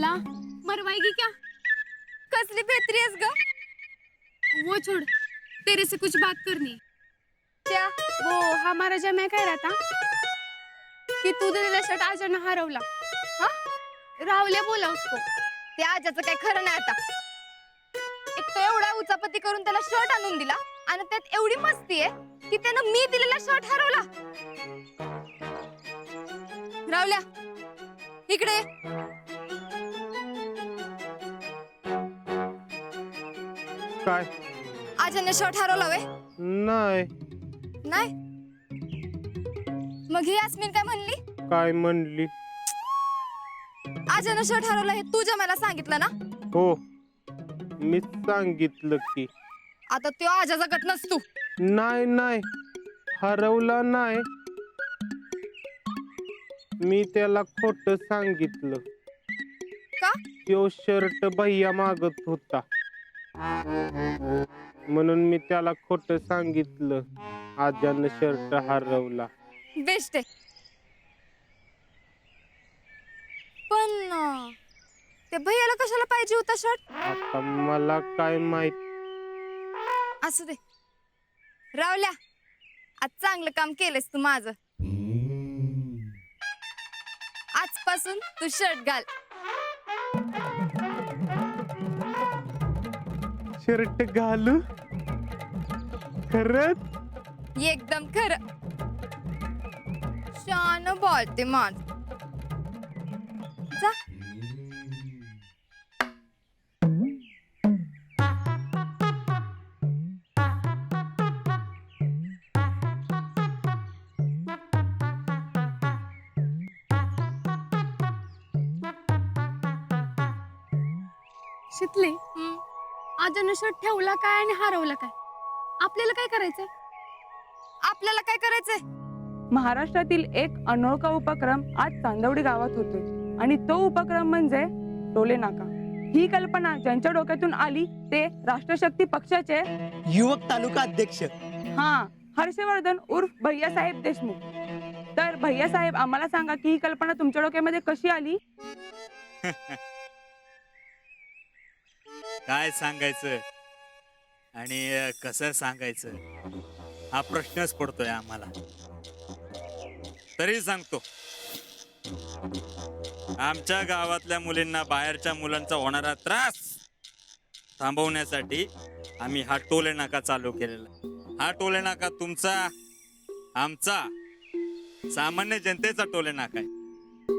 ला मरवाएगी क्या? कसली बेतरीस ग? वो छोड़, तेरे से कुछ बात करनी है। क्या? वो हमारा जमाई कह रहा था कि तू दिलेला शर्ट आजानं हरवला. हा? राहुल्या बोला उसको. त्या आजाचं काय खरं नाही आता. एक तो एवढा उचापती करून त्याला शर्ट आणून दिला आणि त्यात एवढी मस्ती आहे की त्यानं मी दिलेला शर्ट हरवला. राहुल्या इकडे ये. काय? आजाने शर्ट हरवला वे? नाही. नाही? मग ही यास्मिन काय म्हणली? काय म्हणली? आजाने शर्ट हरवला हे तू मला सांगितलं ना? हो, मी सांगितलं की. आता तो आजाचा गट नसतो. नाही नाही, हरवला नाही. मी त्याला खोट सांगितलं. का? तो शर्ट भैया मागत होता म्हणून मी त्याला खोट सांगितलं. आजानं शर्ट हरवला. बेस्ट आहे. पण त्या भैयाला कशाला पाहिजे होता शर्ट? आता मला काय माहित. असू दे. रावल्या, आज चांगलं काम केलंस तू माझं. आजपासून तू शर्ट घाल. शर्ट घालू? खरंच? एकदम खरं. शान बोलते मान. जा. शितले, आजानं शर्ट ठेवला काय आणि हरवला काय? आपल्याला काय करायचंय? आपल्याला काय करायचंय? महाराष्ट्रातील एक अनोळखा उपक्रम आज चांदवडी गावात होतोय आणि तो उपक्रम म्हणजे टोले नाका. ही कल्पना ज्यांच्या डोक्यातून आली ते राष्ट्रशक्ती पक्षाचे युवक तालुका अध्यक्ष हर्षवर्धन उर्फ भैयासाहेब देशमुख. तर भैयासाहेब, आम्हाला सांगा की ही कल्पना तुमच्या डोक्यामध्ये कशी आली? काय सांगायचं आणि कसं सांगायचं हा प्रश्नच पडतोय आम्हाला. तरी सांगतो, आमच्या गावातल्या मुलींना बाहेरच्या मुलांचा होणारा त्रास थांबवण्यासाठी आम्ही हा टोले नाका चालू केलेला. हा टोले नाका तुमचा, आमचा, सामान्य जनतेचा टोले नाका आहे.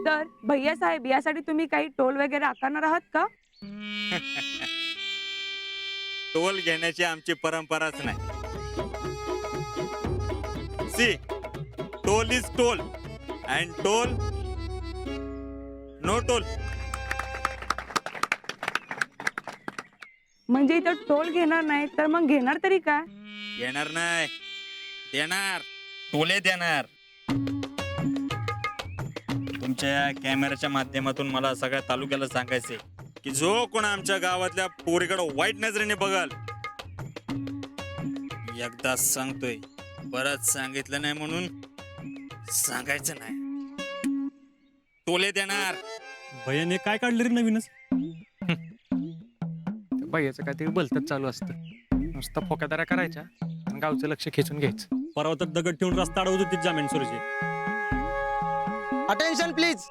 तर भैयासाहेब, यासाठी तुम्ही काही टोल वगैरे आकारणार आहात का? टोल घेण्याची आमची परंपराच नाही. See, toll is toll and toll no toll. म्हणजे इथं टोल घेणार नाही तर मग घेणार तरी काय? घेणार नाही, देणार, टोले देणार. तुमच्या कॅमेऱ्याच्या माध्यमातून मला सगळ्या तालुक्याला सांगायचे की जो कोण आमच्या गावातल्या पोरीकडे वाईट नजरेने बघाल, एकदा सांगतोय, परत सांगितलं नाही म्हणून सांगायचं नाही, टोले देणार. भैयाने काय काढलं रे नवीनच? भैयाचं काहीतरी भलतच चालू असतं. नुसतं फोकादारा करायच्या आणि गावचं लक्ष खेचून घ्यायचं. परवा तर दगड ठेवून रस्ता अडवत होती जामीन सुरजे. Attention please.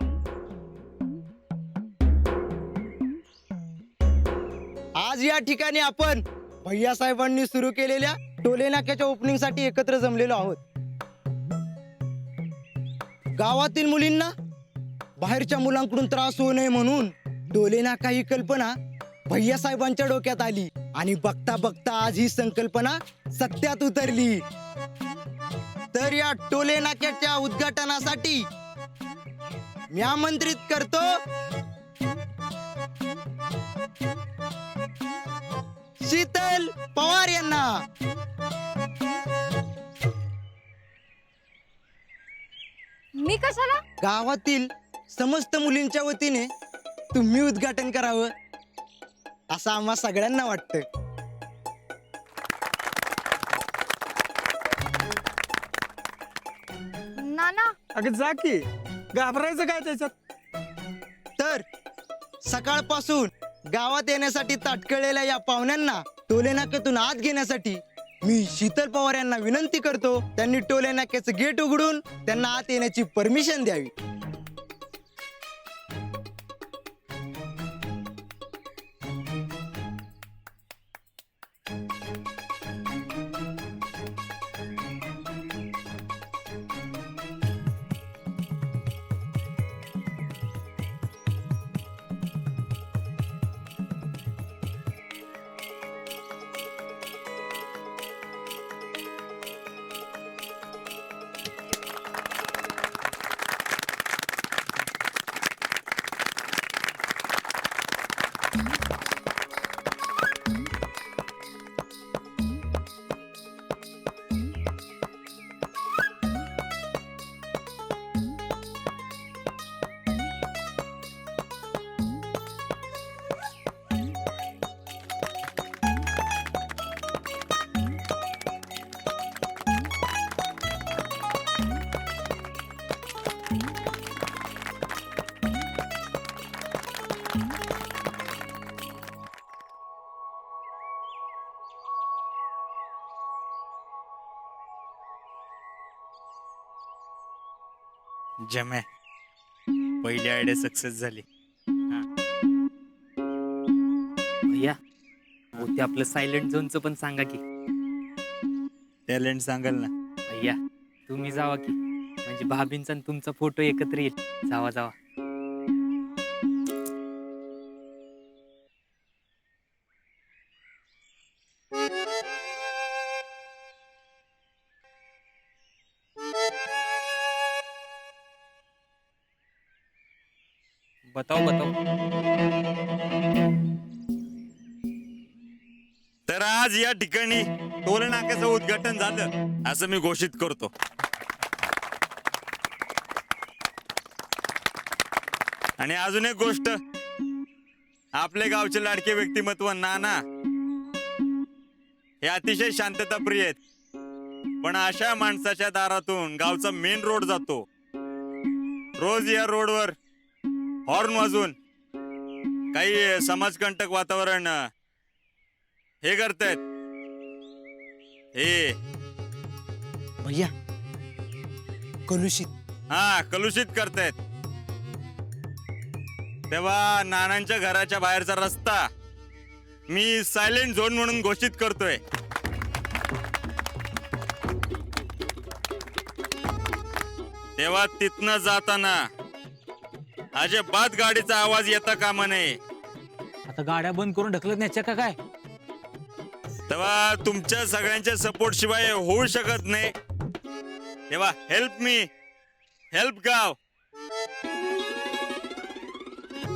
आज या ठिकाणी आपण भैयासाहेबांनी सुरू केलेल्या टोले नाक्याच्या ओपनिंग साठी एकत्र जमलेलो आहोत. गावातील मुलींना बाहेरच्या मुलांकडून त्रास होऊ नये म्हणून टोले नाका ही कल्पना भैयासाहेबांच्या डोक्यात आली आणि बघता बघता आज ही संकल्पना सत्यात उतरली. तर या टोले नाक्याच्या उद्घाटनासाठी मी आमंत्रित करतो शीतल पवार यांना. मी कशाला? गावातील समस्त मुलींच्या वतीने तुम्ही उद्घाटन करावं असं आम्हा सगळ्यांना वाटतं. नाना, अगं जा की, घाबरायचं काय त्याच्यात? तर सकाळपासून गावात येण्यासाठी ताटकळलेल्या या पाहुण्यांना टोले नाक्यातून आत घेण्यासाठी मी शीतल पवार यांना विनंती करतो, त्यांनी टोले नाक्याचं गेट उघडून त्यांना आत येण्याची परमिशन द्यावी. जम्या, पहिली आयडिया सक्सेस झाली. भैया ते आपलं सायलेंट झोनचं पण सांगा की. टॅलेंट सांगाल ना. भैया तुम्ही जावा की, म्हणजे भाभींचा आणि तुमचा फोटो एकत्र येईल. जावा जावा. बताओ बताओ. तर आज या ठिकाणी टोल नाक्याचं उद्घाटन झालं असं मी घोषित करतो. आणि अजून एक गोष्ट, आपले गावचे लाडके व्यक्तिमत्व नाना हे अतिशय शांतताप्रिय आहेत, पण अशा माणसाच्या दारातून गावचा मेन रोड जातो. रोज या रोडवर हॉर्न वाजून काही समाजकंटक वातावरण हे करतायत. हे भैया कलुषित. कलुषित करतायत. तेव्हा नानांच्या घराच्या बाहेरचा रस्ता मी सायलेंट झोन म्हणून घोषित करतोय. तेव्हा तिथनं जाताना अजिबात गाडीचा आवाज येता कामा नये. आता गाड्या बंद करून ढकलत न्यायच्या का काय? तेव्हा तुमच्या सगळ्यांच्या सपोर्ट शिवाय होऊ शकत नाही. तेव्हा हेल्प मी, हेल्प गाव.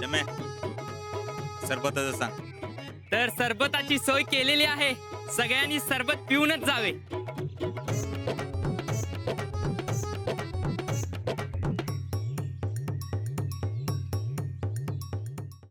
जमे, सरबताचं सांग. तर सरबताची सोय केलेली आहे, सगळ्यांनी सरबत पिऊनच जावे.